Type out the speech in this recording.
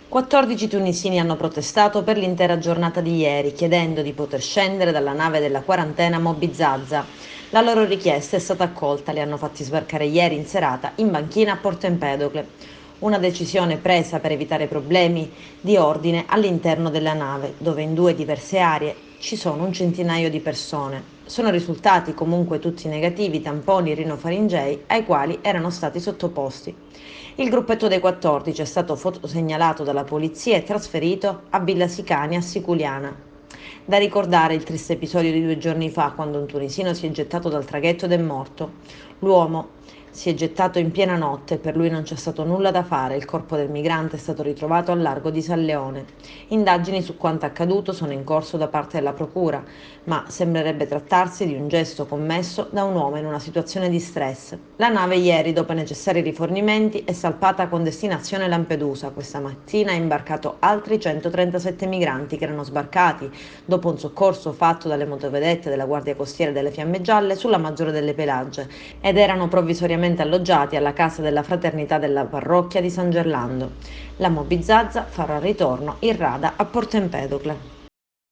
14 tunisini hanno protestato per l'intera giornata di ieri, chiedendo di poter scendere dalla nave della quarantena Moby Zazza. La loro richiesta è stata accolta, li hanno fatti sbarcare ieri in serata in banchina a Porto Empedocle. Una decisione presa per evitare problemi di ordine all'interno della nave, dove in due diverse aree ci sono un centinaio di persone. Sono risultati comunque tutti negativi tamponi rinofaringei ai quali erano stati sottoposti. Il gruppetto dei 14 è stato fotosegnalato dalla polizia e trasferito a Villa Sicani a Siculiana. Da ricordare il triste episodio di 2 giorni fa, quando un tunisino si è gettato dal traghetto ed è morto. L'uomo si è gettato in piena notte, per lui non c'è stato nulla da fare, il corpo del migrante è stato ritrovato al largo di San Leone. Indagini su quanto accaduto sono in corso da parte della procura, ma sembrerebbe trattarsi di un gesto commesso da un uomo in una situazione di stress. La nave ieri, dopo i necessari rifornimenti, è salpata con destinazione Lampedusa. Questa mattina ha imbarcato altri 137 migranti che erano sbarcati dopo un soccorso fatto dalle motovedette della Guardia Costiera delle Fiamme Gialle sulla Maggiore delle Pelagie ed erano provvisoriamente alloggiati alla casa della Fraternità della parrocchia di San Gerlando. La Moby Zazza farà ritorno in rada a Porto Empedocle.